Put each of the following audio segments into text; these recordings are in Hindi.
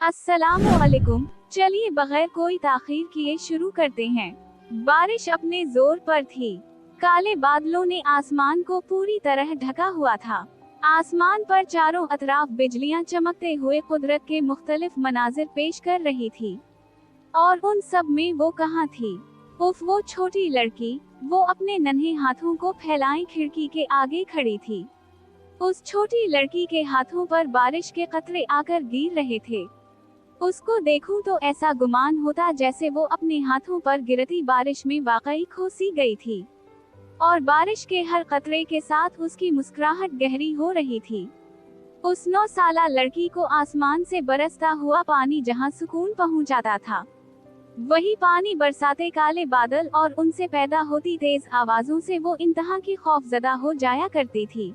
अस्सलामुअलैकुम। चलिए बगैर कोई ताखीर किए शुरू करते हैं। बारिश अपने जोर पर थी। काले बादलों ने आसमान को पूरी तरह ढका हुआ था। आसमान पर चारों अतराफ बिजलियां चमकते हुए कुदरत के मुख्तलिफ मनाजिर पेश कर रही थी। और उन सब में वो कहाँ थी? उफ, वो छोटी लड़की, वो अपने नन्हे हाथों को फैलाए खिड़की के आगे खड़ी थी। उस छोटी लड़की के हाथों पर बारिश के कतरे आकर गिर रहे थे। उसको देखूं तो ऐसा गुमान होता जैसे वो अपने हाथों पर गिरती बारिश में वाकई खो सी गई थी। और बारिश के हर कतरे के साथ उसकी मुस्कुराहट गहरी हो रही थी। उस 9 साला लड़की को आसमान से बरसता हुआ पानी जहां सुकून पहुंचाता था, वही पानी बरसाते काले बादल और उनसे पैदा होती तेज आवाजों से वो इंतहा की खौफजदा हो जाया करती थी।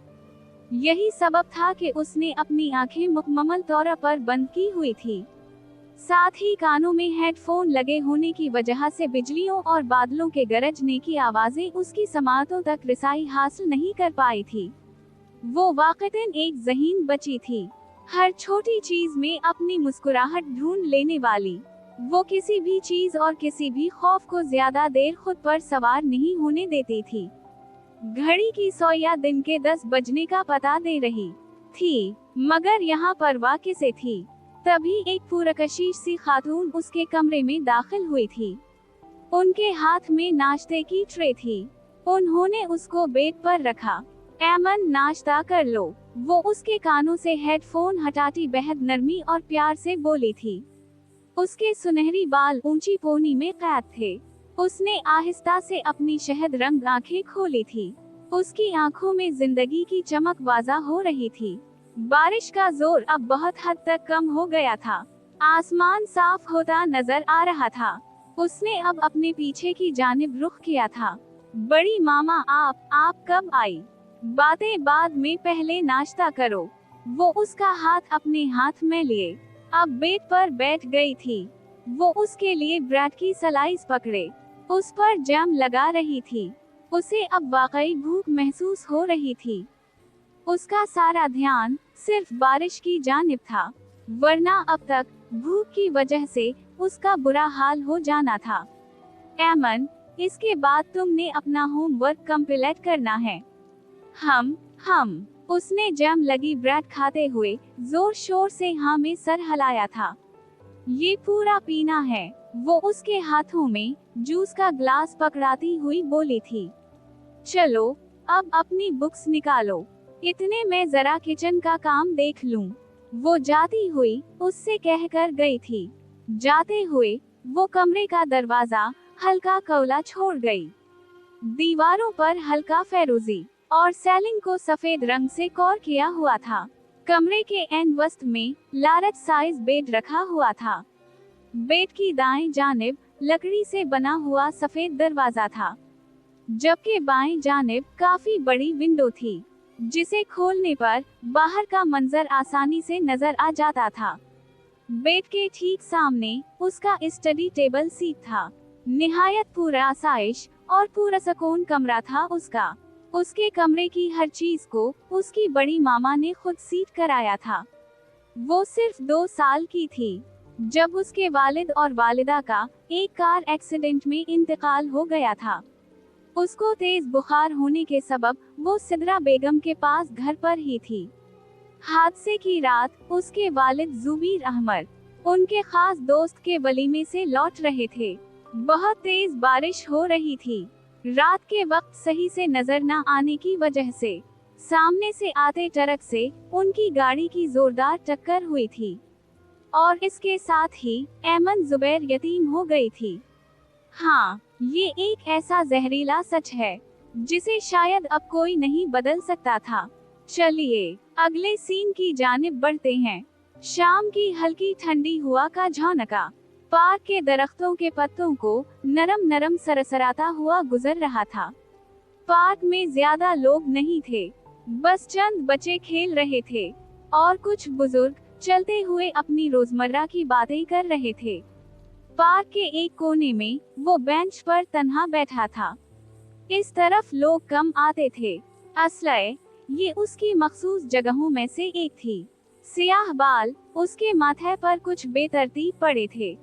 यही सबब था कि उसने अपनी आंखें मुकम्मल तौर पर बंद की हुई थी। साथ ही कानों में हेडफोन लगे होने की वजह से बिजलियों और बादलों के गरजने की आवाजें उसकी समाअतों तक रिसाई हासिल नहीं कर पाई थी। वो वाक़तन एक ज़हीन बच्ची थी, हर छोटी चीज में अपनी मुस्कुराहट ढूंढ लेने वाली। वो किसी भी चीज और किसी भी खौफ को ज्यादा देर खुद पर सवार नहीं होने देती थी। घड़ी की सोया दिन के 10 बजने का पता दे रही थी, मगर यहाँ परवाह किसे थी? तभी एक पुरकशिश सी खातून उसके कमरे में दाखिल हुई थी। उनके हाथ में नाश्ते की ट्रे थी। उन्होंने उसको बेड पर रखा। ऐमन, नाश्ता कर लो। वो उसके कानों से हेडफोन हटाती बेहद नरमी और प्यार से बोली थी। उसके सुनहरी बाल ऊंची पोनी में कैद थे। उसने आहिस्ता से अपनी शहद रंग आंखें खोली थी। उसकी आंखों में जिंदगी की चमक वाज़ा हो रही थी। बारिश का जोर अब बहुत हद तक कम हो गया था। आसमान साफ होता नजर आ रहा था। उसने अब अपने पीछे की जानिब रुख किया था। बड़ी मामा, आप कब आई? बातें बाद में, पहले नाश्ता करो। वो उसका हाथ अपने हाथ में लिए अब बेड पर बैठ गई थी। वो उसके लिए ब्रेड की स्लाइस पकड़े उस पर जैम लगा रही थी। उसे अब वाकई भूख महसूस हो रही थी। उसका सारा ध्यान सिर्फ बारिश की जानिब था, वरना अब तक भूख की वजह से उसका बुरा हाल हो जाना था। ऐमन, इसके बाद तुमने अपना होमवर्क कंप्लीट करना है। हम उसने जैम लगी ब्रेड खाते हुए जोर शोर से हाँ में सर हिलाया था। ये पूरा पीना है, वो उसके हाथों में जूस का ग्लास पकड़ाती हुई बोली थी। चलो अब अपनी बुक्स निकालो, इतने में जरा किचन का काम देख लूं। वो जाती हुई उससे कहकर गई थी। जाते हुए वो कमरे का दरवाजा हल्का कौला छोड़ गई। दीवारों पर हल्का फेरोजी और सेलिंग को सफेद रंग से कौर किया हुआ था। कमरे के एंड वस्त में लार्ज साइज बेड रखा हुआ था। बेड की दाएं जानिब लकड़ी से बना हुआ सफेद दरवाजा था, जबकि बाएं जानिब काफी बड़ी विंडो थी, जिसे खोलने पर बाहर का मंजर आसानी से नजर आ जाता था। बेड के ठीक सामने उसका स्टडी टेबल सीट था। निहायत पूरा आसाइश और पूरा सुकून कमरा था उसका। उसके कमरे की हर चीज को उसकी बड़ी मामा ने खुद सीट कराया था। वो सिर्फ 2 साल की थी जब उसके वालिद और वालिदा का एक कार एक्सीडेंट में इंतकाल हो गया था। उसको तेज बुखार होने के सबब वो सिद्रा बेगम के पास घर पर ही थी। हादसे की रात उसके वालिद जुबीर अहमद उनके खास दोस्त के वलीमे से लौट रहे थे। बहुत तेज बारिश हो रही थी। रात के वक्त सही से नजर न आने की वजह से सामने से आते ट्रक से उनकी गाड़ी की जोरदार टक्कर हुई थी, और इसके साथ ही ऐमन जुबैर यतीम हो गई थी। हाँ, ये एक ऐसा जहरीला सच है जिसे शायद अब कोई नहीं बदल सकता था। चलिए अगले सीन की जानिब बढ़ते हैं। शाम की हल्की ठंडी हवा का झोंका पार्क के दरख्तों के पत्तों को नरम नरम सरसराता हुआ गुजर रहा था। पार्क में ज्यादा लोग नहीं थे, बस चंद बच्चे खेल रहे थे और कुछ बुजुर्ग चलते हुए अपनी रोजमर्रा की बातें कर रहे थे। पार्क के एक कोने में वो बेंच पर तन्हा बैठा था। इस तरफ लोग कम आते थे, असलए ये उसकी मखसूस जगहों में से एक थी। सियाह बाल उसके माथे पर कुछ बेतरतीब पड़े थे।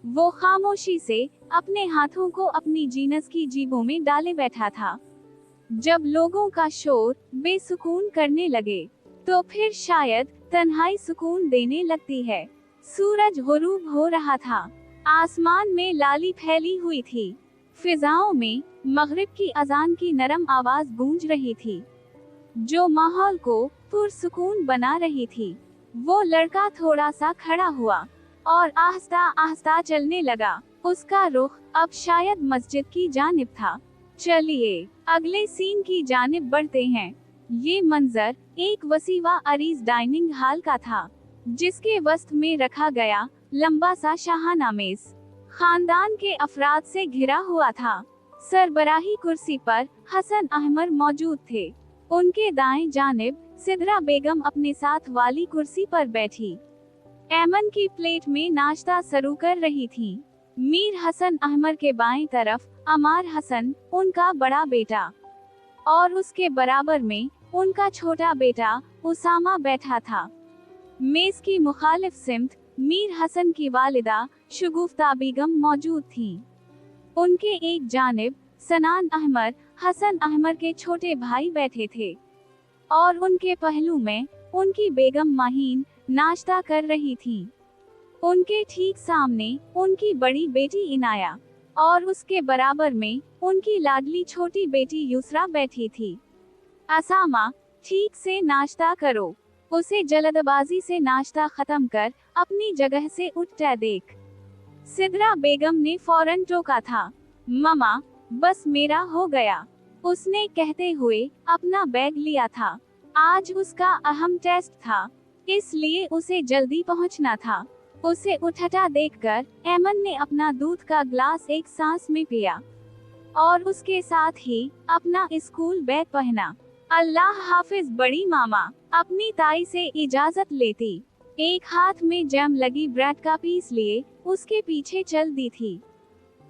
वो खामोशी से अपने हाथों को अपनी जीनस की जेबों में डाले बैठा था। जब लोगों का शोर बेसुकून करने लगे, तो फिर शायद तन्हाई सुकून देने लगती है। सूरज गुरूब हो रहा था। आसमान में लाली फैली हुई थी। फिजाओं में मगरिब की अजान की नरम आवाज गूंज रही थी, जो माहौल को पुरसुकून बना रही थी। वो लड़का थोड़ा सा खड़ा हुआ और आहिस्ता आहिस्ता चलने लगा। उसका रुख अब शायद मस्जिद की जानिब था। चलिए अगले सीन की जानिब बढ़ते हैं। ये मंजर एक वसीवा अरीज डाइनिंग हॉल का था, जिसके वस्त में रखा गया लंबा सा शाहाना मेज खानदान के अफराद से घिरा हुआ था। सरबराही कुर्सी पर हसन अहमर मौजूद थे। उनके दाएं जानिब सिदरा बेगम अपने साथ वाली कुर्सी पर बैठी ऐमन की प्लेट में नाश्ता सर्व कर रही थीं। मीर हसन अहमर के बाएं तरफ अमार हसन, उनका बड़ा बेटा, और उसके बराबर में उनका छोटा बेटा उसामा बैठा था। मेज की मुखालिफ सिमत मीर हसन की वालिदा शगुफ्ता बेगम मौजूद थीं। उनके एक जानिब सनान अहमर, हसन अहमर के छोटे भाई बैठे थे, और उनके पहलू में उनकी बेगम माहीन नाश्ता कर रही थीं। उनके ठीक सामने उनकी बड़ी बेटी इनाया, और उसके बराबर में उनकी लाडली छोटी बेटी युसरा बैठी थी। असामा, ठीक से नाश्ता करो। उसे जल्दबाजी से नाश्ता खत्म कर अपनी जगह से उठता देख सिदरा बेगम ने फौरन टोका था। ममा, बस मेरा हो गया, उसने कहते हुए अपना बैग लिया था। आज उसका अहम टेस्ट था, इसलिए उसे जल्दी पहुंचना था। उसे उठता देखकर ऐमन ने अपना दूध का ग्लास एक सांस में पिया, और उसके साथ ही अपना स्कूल बैग पहना। अल्लाह हाफिज बड़ी मामा, अपनी ताई से इजाजत लेती, एक हाथ में जैम लगी ब्रेड का पीस लिए उसके पीछे चल दी थी।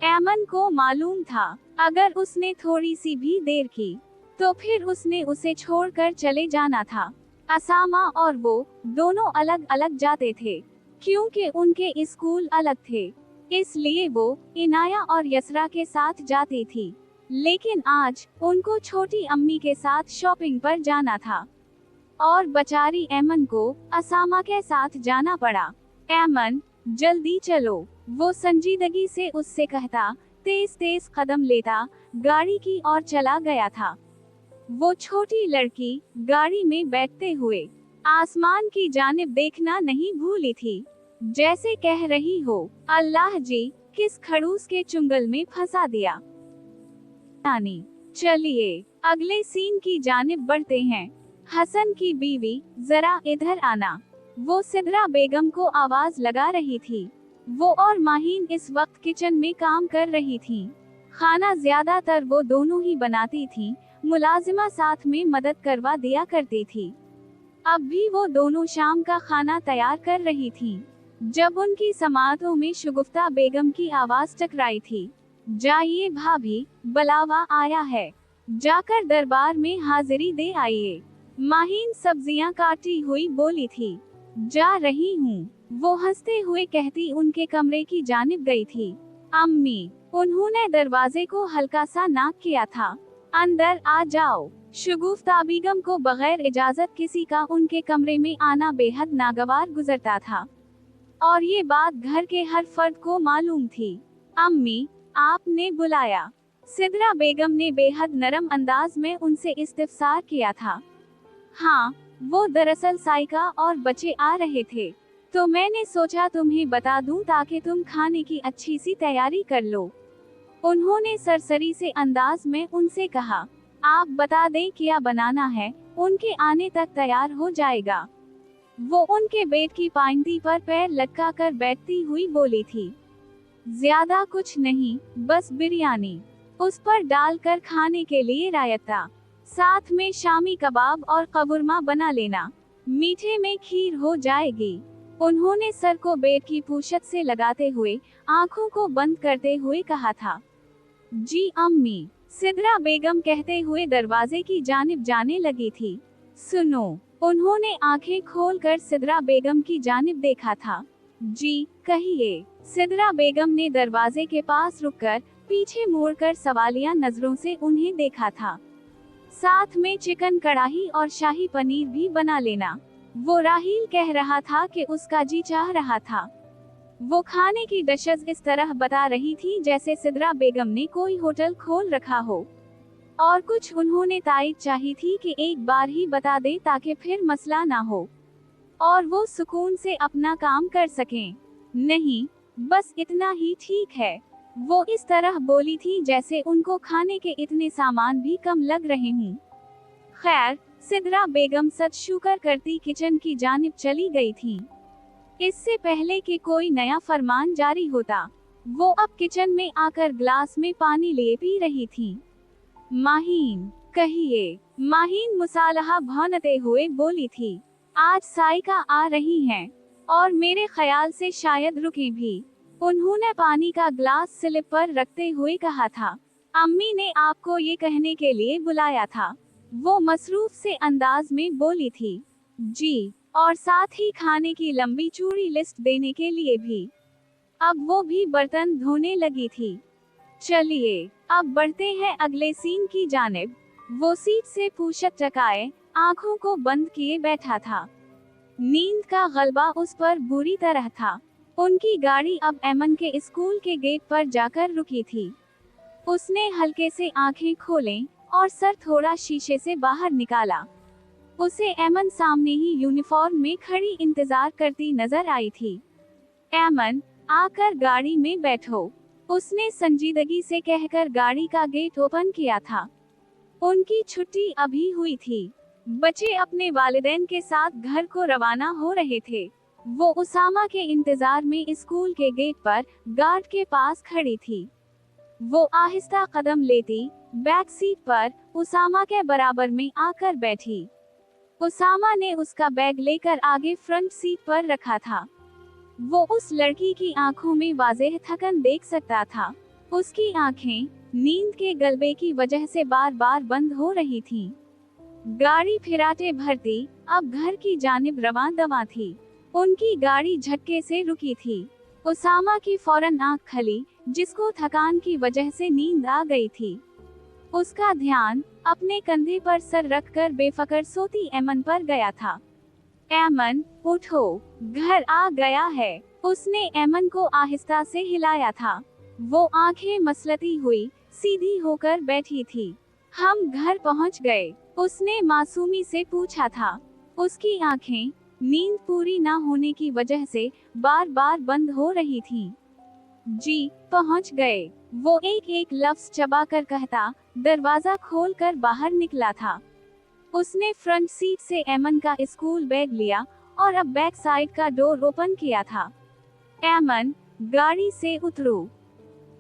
ऐमन को मालूम था, अगर उसने थोड़ी सी भी देर की तो फिर उसने उसे छोड़कर चले जाना था। असामा और वो दोनों अलग अलग जाते थे, क्योंकि उनके स्कूल अलग थे, इसलिए वो इनाया और यसरा के साथ जाती थी। लेकिन आज उनको छोटी अम्मी के साथ शॉपिंग पर जाना था, और बेचारी ऐमन को असामा के साथ जाना पड़ा। ऐमन, जल्दी चलो, वो संजीदगी से उससे कहता तेज तेज कदम लेता गाड़ी की ओर चला गया था। वो छोटी लड़की गाड़ी में बैठते हुए आसमान की जानिब देखना नहीं भूली थी, जैसे कह रही हो, अल्लाह जी, किस खड़ूस के चुंगल में फंसा दिया। चलिए अगले सीन की जानिब बढ़ते हैं। हसन की बीवी, जरा इधर आना, वो सिदरा बेगम को आवाज लगा रही थी। वो और माहीन इस वक्त किचन में काम कर रही थीं। खाना ज्यादातर वो दोनों ही बनाती थीं, मुलाजिमा साथ में मदद करवा दिया करती थी। अब भी वो दोनों शाम का खाना तैयार कर रही थीं, जब उनकी समातों में शगुफ्ता बेगम की आवाज टकराई थी। जाइए भाभी, बुलावा आया है, जाकर दरबार में हाजिरी दे आइए। माहीन सब्जियां काटती हुई बोली थी। जा रही हूँ, वो हंसते हुए कहती उनके कमरे की जानिब गई थी। अम्मी, उन्होंने दरवाजे को हल्का सा नाक किया था। अंदर आ जाओ। शगुफ्ता बेगम को बगैर इजाजत किसी का उनके कमरे में आना बेहद नागवार गुजरता था, और ये बात घर के हर फर्द को मालूम थी। अम्मी, आपने बुलाया? सिदरा बेगम ने बेहद नरम अंदाज में उनसे इस्तिफसार किया था। हाँ, वो दरअसल साइका और बच्चे आ रहे थे, तो मैंने सोचा तुम्हें बता दूं ताकि तुम खाने की अच्छी सी तैयारी कर लो। उन्होंने सरसरी से अंदाज में उनसे कहा। आप बता दें क्या बनाना है, उनके आने तक तैयार हो जाएगा। वो उनके बेड की पाइंती पर पैर लटका कर बैठती हुई बोली थी। ज्यादा कुछ नहीं, बस बिरयानी, उस पर डालकर खाने के लिए रायता, साथ में शामी कबाब और कबुरमा बना लेना, मीठे में खीर हो जाएगी। उन्होंने सर को बेड की पूछत से लगाते हुए आंखों को बंद करते हुए कहा था। जी अम्मी, सिदरा बेगम कहते हुए दरवाजे की जानिब जाने लगी थी। सुनो, उन्होंने आंखें खोलकर सिद्रा बेगम की जानिब देखा था। जी कहिए। सिद्रा बेगम ने दरवाजे के पास रुककर पीछे मुड़कर सवालिया नजरों से उन्हें देखा था। साथ में चिकन कढ़ाई और शाही पनीर भी बना लेना। वो राहील कह रहा था कि उसका जी चाह रहा था। वो खाने की डिशेस इस तरह बता रही थी जैसे सिद्रा बेगम ने कोई होटल खोल रखा हो। और कुछ उन्होंने तायद चाही थी कि एक बार ही बता दे ताकि फिर मसला ना हो और वो सुकून से अपना काम कर सकें। नहीं, बस इतना ही ठीक है। वो इस तरह बोली थी जैसे उनको खाने के इतने सामान भी कम लग रहे हों। खैर, सिद्रा बेगम सच शुक्र करती किचन की जानिब चली गई थी। इससे पहले कि कोई नया फरमान जारी होता, वो अब किचन में आकर ग्लास में पानी लिए पी रही थी। माहीन कहिए। माहीन मुसालहा भौंकते हुए बोली थी। आज साइका आ रही हैं और मेरे ख्याल से शायद रुके भी। उन्होंने पानी का ग्लास स्लिप पर रखते हुए कहा था। अम्मी ने आपको ये कहने के लिए बुलाया था। वो मसरूफ से अंदाज में बोली थी। जी, और साथ ही खाने की लंबी चूड़ी लिस्ट देने के लिए भी। अब वो भी बर्तन धोने लगी थी। चलिए, अब बढ़ते हैं अगले सीन की जानिब। वो सीट से पूछत टकाए आंखों को बंद किए बैठा था। नींद का गलबा उस पर बुरी तरह था। उनकी गाड़ी अब एमन के स्कूल के गेट पर जाकर रुकी थी। उसने हल्के से आंखें खोलें और सर थोड़ा शीशे से बाहर निकाला। उसे एमन सामने ही यूनिफॉर्म में खड़ी इंतजार करती नजर आई थी। एमन, आकर गाड़ी में बैठो, उसने संजीदगी से कहकर गाड़ी का गेट ओपन किया था। उनकी छुट्टी अभी हुई थी। बच्चे अपने वालिदैन के साथ घर को रवाना हो रहे थे। वो उसामा के इंतजार में स्कूल के गेट पर गार्ड के पास खड़ी थी। वो आहिस्ता कदम लेती बैक सीट पर उसामा के बराबर में आकर बैठी। उसामा ने उसका बैग लेकर आगे फ्रंट सीट पर रखा था। वो उस लड़की की आंखों में वाज़ेह थकन देख सकता था। उसकी आंखें नींद के गलबे की वजह से बार बार बंद हो रही थीं। गाड़ी फिराटे भरती अब घर की जानिब रवां दवा थी। उनकी गाड़ी झटके से रुकी थी। उसामा की फौरन आंख खली, जिसको थकान की वजह से नींद आ गई थी। उसका ध्यान अपने कंधे पर सर रखकर बेफिक्र सोती एमन पर गया था। एमन, उठो, घर आ गया है। उसने एमन को आहिस्ता से हिलाया था। वो आंखें मसलती हुई सीधी होकर बैठी थी। हम घर पहुंच गए, उसने मासूमी से पूछा था। उसकी आंखें नींद पूरी ना होने की वजह से बार बार बंद हो रही थीं। जी, पहुंच गए, वो एक एक लफ्ज चबाकर कहता दरवाजा खोलकर बाहर निकला था। उसने फ्रंट सीट से एमन का स्कूल बैग लिया और अब बैक साइड का डोर ओपन किया था। एमन, गाड़ी से उतरो।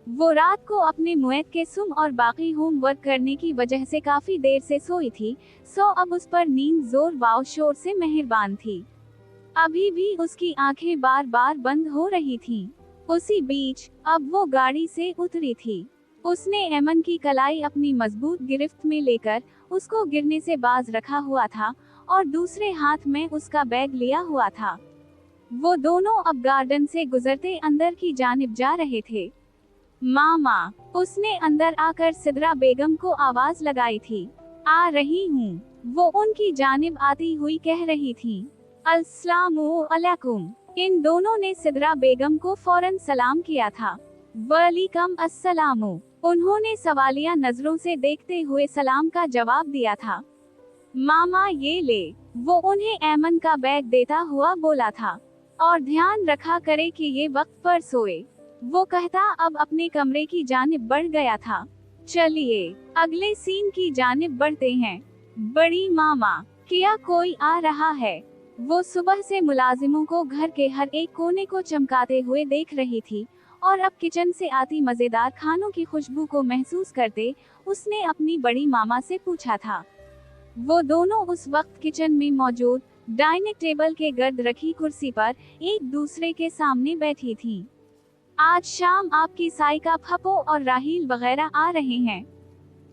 वो रात को अपने मुएत के सुम और बाकी होमवर्क करने की वजह से काफी देर से सोई थी, सो अब उस पर नींद जोर वाव शोर से मेहरबान थी। अभी भी उसकी आंखें बार बार बंद हो रही थीं। उसी बीच अब वो गाड़ी से उतरी थी। उसने एमन की कलाई अपनी मजबूत गिरफ्त में लेकर उसको गिरने से बाज रखा हुआ था और दूसरे हाथ में उसका बैग लिया हुआ था। वो दोनों अब गार्डन से गुजरते अंदर की जानिब जा रहे थे। मामा, उसने अंदर आकर सिद्रा बेगम को आवाज लगाई थी। आ रही हूँ, वो उनकी जानिब आती हुई कह रही थी। अस्सलामु अलैकुम। इन दोनों ने सिद्रा बेगम को फौरन सलाम किया था। वालेकुम अस्सलामु, उन्होंने सवालिया नजरों से देखते हुए सलाम का जवाब दिया था। मामा ये ले, वो उन्हें एमन का बैग देता हुआ बोला था। और ध्यान रखा करे कि ये वक्त पर सोए, वो कहता अब अपने कमरे की जानिब बढ़ गया था। चलिए, अगले सीन की जानिब बढ़ते हैं। बड़ी मामा, क्या कोई आ रहा है? वो सुबह से मुलाजिमों को घर के हर एक कोने को चमकाते हुए देख रही थी और अब किचन से आती मजेदार खानों की खुशबू को महसूस करते उसने अपनी बड़ी मामा से पूछा था। वो दोनों उस वक्त किचन में मौजूद डाइनिंग टेबल के गर्द रखी कुर्सी पर एक दूसरे के सामने बैठी थीं। आज शाम आपकी साइका फपो और राहील वगैरह आ रहे हैं,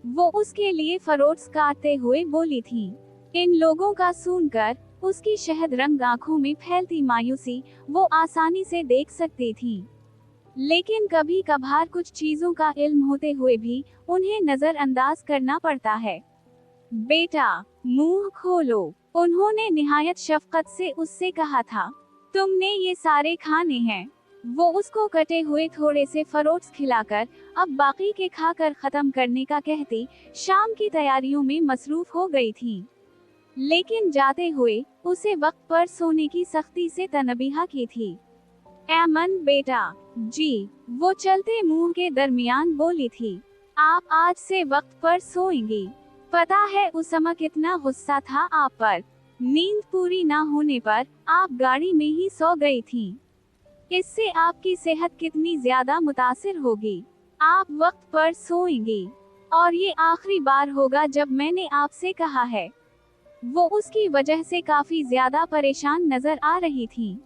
वो उसके लिए फरोट्स काटते हुए बोली थी। इन लोगों का सुनकर उसकी शहद रंग आंखों में फैलती मायूसी वो आसानी से देख सकती थी। लेकिन कभी कभार कुछ चीजों का इल्म होते हुए भी उन्हें नजरअंदाज करना पड़ता है। बेटा, मुंह खोलो, उन्होंने निहायत शफकत से उससे कहा था। तुमने ये सारे खाने हैं। वो उसको कटे हुए थोड़े से फरोट्स खिलाकर अब बाकी के खाकर खत्म करने का कहती शाम की तैयारियों में मसरूफ हो गई थी। लेकिन जाते हुए उसे वक्त पर सोने की सख्ती से तनबीहा की थी। ऐमन बेटा, जी, वो चलते मुंह के दरमियान बोली थी। आप आज से वक्त पर सोएंगी। पता है उसामा कितना गुस्सा था आप पर। नींद पूरी ना होने पर आप गाड़ी में ही सो गई थीं। इससे आपकी सेहत कितनी ज्यादा मुतासिर होगी। आप वक्त पर सोएंगी और ये आखिरी बार होगा जब मैंने आपसे कहा है। वो उसकी वजह से काफी ज्यादा परेशान नजर आ रही थी।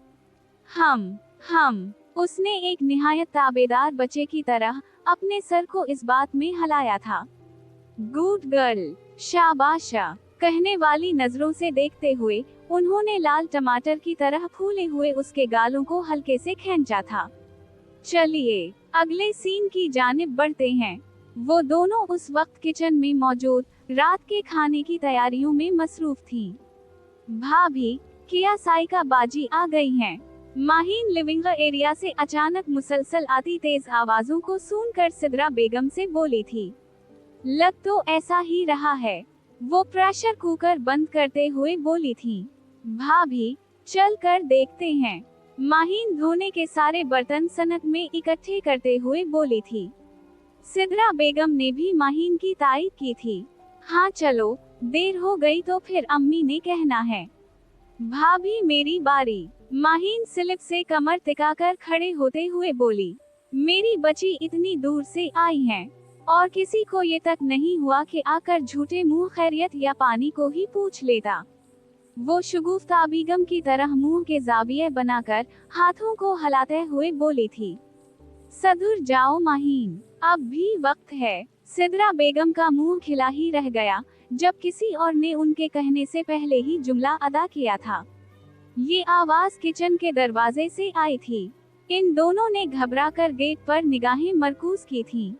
हम उसने एक निहायत ताबेदार बच्चे की तरह अपने सर को इस बात में हिलाया था। गुड गर्ल, शाबाशा, कहने वाली नजरों से देखते हुए उन्होंने लाल टमाटर की तरह फूले हुए उसके गालों को हल्के से खींचा था। चलिए अगले सीन की जानिब बढ़ते हैं। वो दोनों उस वक्त किचन में मौजूद रात के खाने की तैयारियों में मसरूफ थीं। भाभी, किया साइका बाजी आ गई हैं। माहीन लिविंग एरिया से अचानक मुसलसल आती तेज आवाजों को सुनकर सिद्रा बेगम से बोली थी। लग तो ऐसा ही रहा है, वो प्रेशर कुकर बंद करते हुए बोली थी। भाभी, चल कर देखते हैं। माहीन धोने के सारे बर्तन सनक में इकट्ठे करते हुए बोली थी। सिद्रा बेगम ने भी माहीन की तारीफ की थी। हाँ चलो, देर हो गई तो फिर अम्मी ने कहना है। भाभी मेरी बारी। माहीन स्लिप से कमर टिकाकर खड़े होते हुए बोली। मेरी बच्ची इतनी दूर से आई हैं और किसी को ये तक नहीं हुआ कि आकर झूठे मुंह खैरियत या पानी को ही पूछ लेता। वो शगुफ्ता बेगम की तरह मुंह के जाविये बनाकर हाथों को हिलाते हुए बोली थी। सधुर जाओ माहीन, अब भी वक्त है। सिद्रा बेगम का मुंह खिला ही रह गया जब किसी और ने उनके कहने से पहले ही जुमला अदा किया था। ये आवाज किचन के दरवाजे से आई थी। इन दोनों ने घबराकर गेट पर निगाहें मरकूज की थीं।